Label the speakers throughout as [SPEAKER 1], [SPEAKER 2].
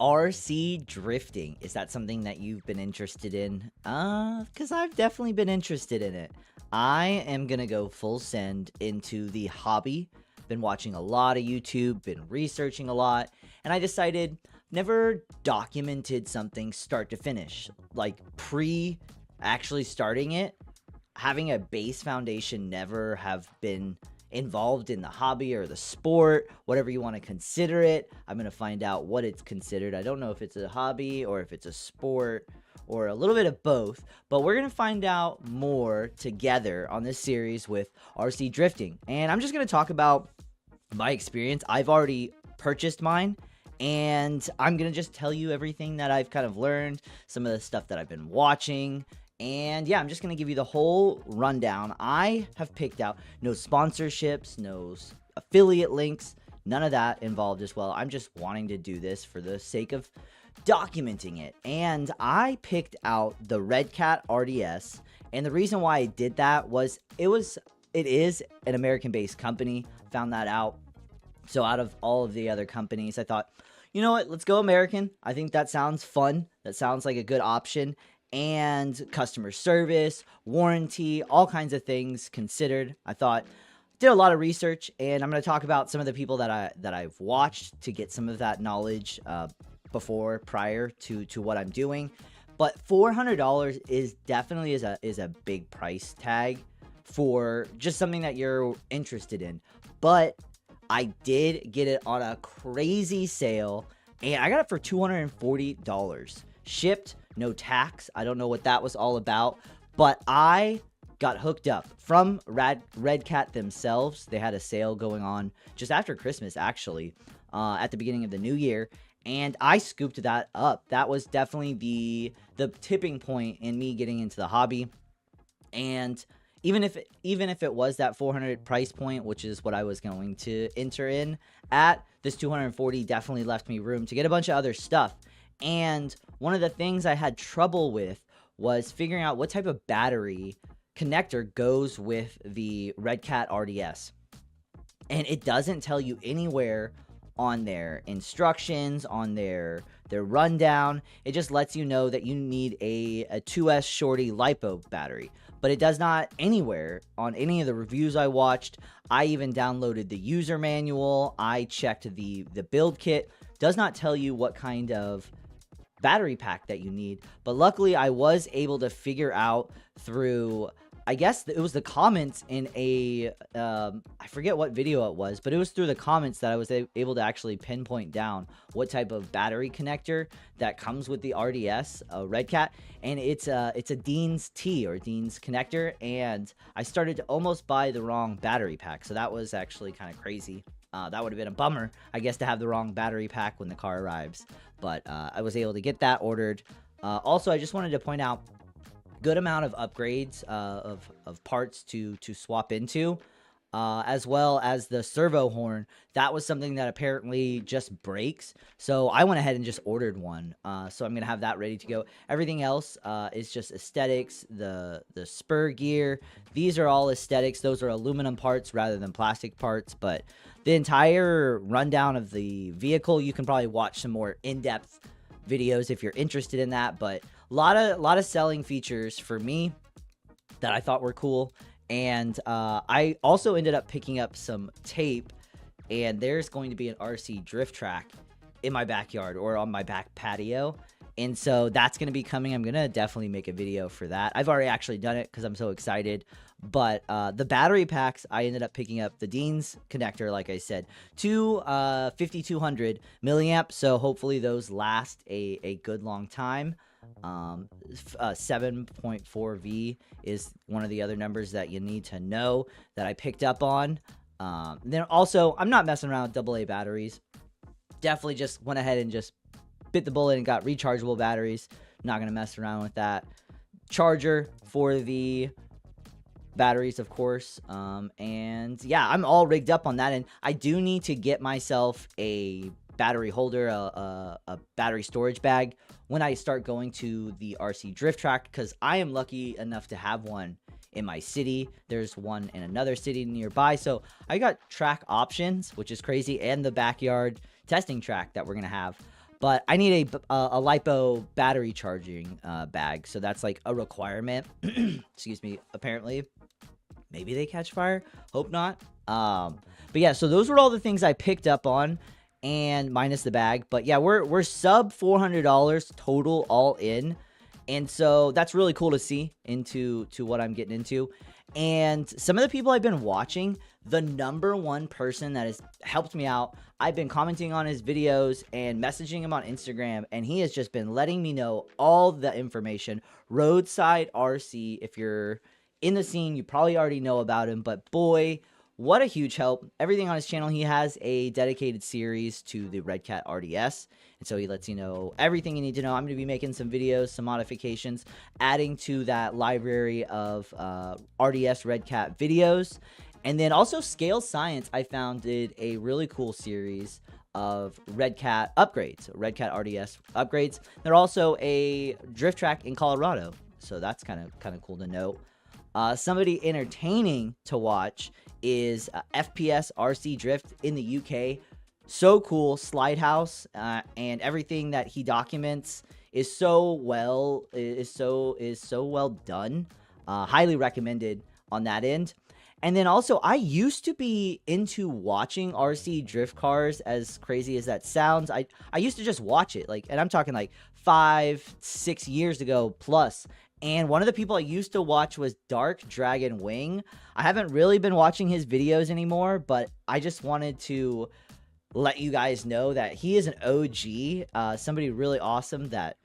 [SPEAKER 1] RC drifting. Is that something that you've been interested in? Because I've definitely been interested in it. I am gonna go full send into the hobby. Been watching a lot of YouTube, been researching a lot, and I decided never documented something start to finish, like pre actually starting it. Having a base foundation, never have been involved in the hobby or the sport, whatever you want to consider it. I'm going to find out what it's considered. I don't know if it's a hobby or if it's a sport or a little bit of both, but we're going to find out more together on this series with RC drifting. And I'm just going to talk about my experience. I've already purchased mine, and I'm going to just tell you everything that I've kind of learned, some of the stuff that I've been watching. And yeah, I'm just going to give you the whole rundown. I have picked out no sponsorships, no affiliate links, none of that involved as well. I'm just wanting to do this for the sake of documenting it. And I picked out the RedCat RDS. And the reason why I did that was it is an American-based company. Found that out. So out of all of the other companies, I thought, you know what, let's go American. I think that sounds fun. That sounds like a good option. And customer service, warranty, all kinds of things considered. I thought, did a lot of research, and I'm going to talk about some of the people that I've watched to get some of that knowledge prior to what I'm doing. But $400 is definitely is a big price tag for just something that you're interested in. But I did get it on a crazy sale, and I got it for $240 shipped. No tax. I don't know what that was all about, but I got hooked up from RedCat themselves. They had a sale going on just after Christmas, actually, at the beginning of the new year, and I scooped that up. That was definitely the tipping point in me getting into the hobby. And even if it was that 400 price point, which is what I was going to enter in at, this 240 definitely left me room to get a bunch of other stuff. And one of the things I had trouble with was figuring out what type of battery connector goes with the RedCat RDS. And it doesn't tell you anywhere on their instructions, on their rundown. It just lets you know that you need a 2S Shorty LiPo battery. But it does not anywhere on any of the reviews I watched. I even downloaded the user manual. I checked the build kit. Does not tell you what kind of battery pack that you need. But luckily I was able to figure out through, I guess it was the comments in a I forget what video it was, but it was through the comments that I was able to actually pinpoint down what type of battery connector that comes with the RDS RedCat. And it's a Dean's T, or Dean's connector, and I started to almost buy the wrong battery pack, so that was actually kind of crazy. That would have been a bummer, I guess, to have the wrong battery pack when the car arrives. But I was able to get that ordered. Also, I just wanted to point out, good amount of upgrades of parts to swap into, as well as the servo horn. That was something that apparently just breaks. So I went ahead and just ordered one. So I'm going to have that ready to go. Everything else is just aesthetics. The spur gear, these are all aesthetics. Those are aluminum parts rather than plastic parts. But the entire rundown of the vehicle, you can probably watch some more in-depth videos if you're interested in that. But a lot of selling features for me that I thought were cool. And I also ended up picking up some tape, and there's going to be an RC drift track in my backyard or on my back patio. And so that's going to be coming. I'm going to definitely make a video for that. I've already actually done it because I'm so excited. But the battery packs, I ended up picking up the Dean's connector, like I said, to 5200 milliamps. So hopefully those last a good long time. 7.4V is one of the other numbers that you need to know that I picked up on. Then also, I'm not messing around with AA batteries. Definitely just went ahead and just bit the bullet and got rechargeable batteries. Not going to mess around with that. Charger for the batteries, of course. And yeah, I'm all rigged up on that. And I do need to get myself a battery holder, a battery storage bag when I start going to the RC drift track, because I am lucky enough to have one in my city. There's one in another city nearby. So I got track options, which is crazy, and the backyard testing track that we're going to have. But I need a LiPo battery charging bag, so that's like a requirement. Excuse me. Apparently, maybe they catch fire. Hope not. But yeah, so those were all the things I picked up on, and minus the bag. But yeah, we're sub $400 total all in, and so that's really cool to see into what I'm getting into. And some of the people I've been watching, the #1 person that has helped me out, I've been commenting on his videos and messaging him on Instagram, and he has just been letting me know all the information. Roadside RC, if you're in the scene, you probably already know about him, but boy, what a huge help. Everything on his channel, he has a dedicated series to the RedCat RDS, and so he lets you know everything you need to know. I'm going to be making some videos, some modifications, adding to that library of RDS RedCat videos. And then also Scale Science, I founded a really cool series of RedCat upgrades, RedCat RDS upgrades. They're also a drift track in Colorado, so that's kind of cool to note. Somebody entertaining to watch is FPS RC Drift in the UK. So cool, Slide House, and everything that he documents is so well done. Highly recommended on that end. And then also, I used to be into watching RC drift cars, as crazy as that sounds. I used to just watch it, and I'm talking like 5-6 years ago plus. And one of the people I used to watch was Dark Dragon Wing. I haven't really been watching his videos anymore, but I just wanted to let you guys know that he is an OG, somebody really awesome that,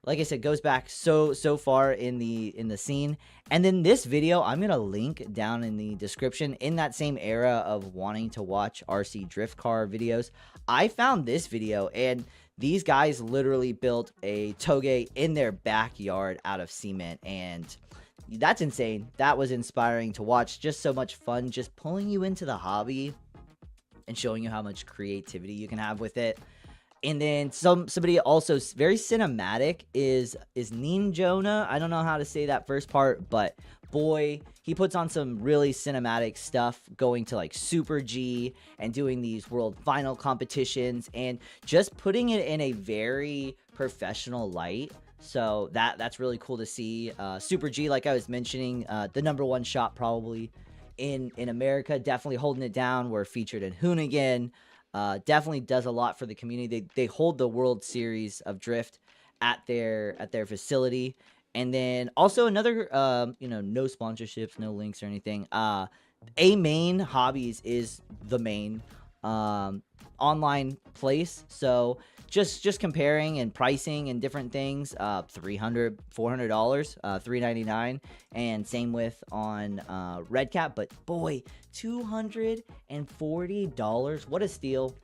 [SPEAKER 1] like I said, goes back so far in the scene. And then this video, I'm going to link down in the description. In that same era of wanting to watch RC drift car videos, I found this video, and these guys literally built a Touge in their backyard out of cement, and that's insane. That was inspiring to watch. Just so much fun, just pulling you into the hobby and showing you how much creativity you can have with it. And then somebody also very cinematic is Ninjona. I don't know how to say that first part, but boy, he puts on some really cinematic stuff, going to like Super G and doing these world final competitions and just putting it in a very professional light. So that's really cool to see. Super G, like I was mentioning, the #1 shop probably in America, definitely holding it down. We're featured in Hoonigan. Definitely does a lot for the community. They hold the World Series of Drift at their facility. And then also another, no sponsorships, no links or anything. A Main Hobbies is the main online place. So just comparing and pricing and different things, $300, $400, $399, and same with on RedCat. But boy, $240, what a steal.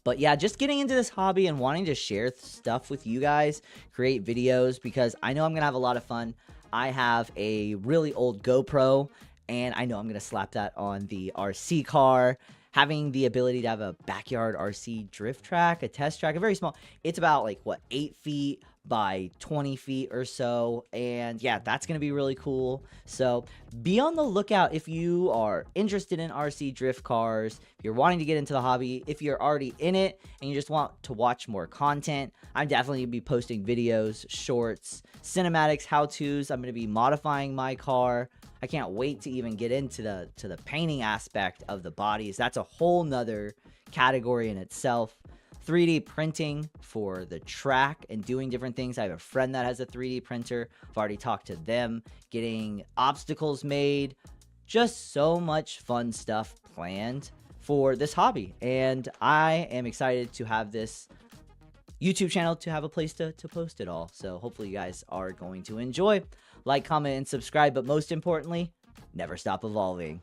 [SPEAKER 1] But yeah, just getting into this hobby and wanting to share stuff with you guys, create videos, because I know I'm gonna have a lot of fun. I have a really old GoPro, and I know I'm gonna slap that on the RC car. Having the ability to have a backyard RC drift track, a test track, a very small, it's about like, what, 8 feet by 20 feet or so. And yeah, that's going to be really cool. So be on the lookout if you are interested in RC drift cars, if you're wanting to get into the hobby, if you're already in it and you just want to watch more content. I'm definitely going to be posting videos, shorts, cinematics, how-tos. I'm going to be modifying my car. I can't wait to even get into the painting aspect of the bodies. That's a whole nother category in itself. 3D printing for the track and doing different things. I have a friend that has a 3D printer. I've already talked to them. Getting obstacles made. Just so much fun stuff planned for this hobby. And I am excited to have this YouTube channel to have a place to post it all. So hopefully you guys are going to enjoy. Like, comment, and subscribe, but most importantly, never stop evolving.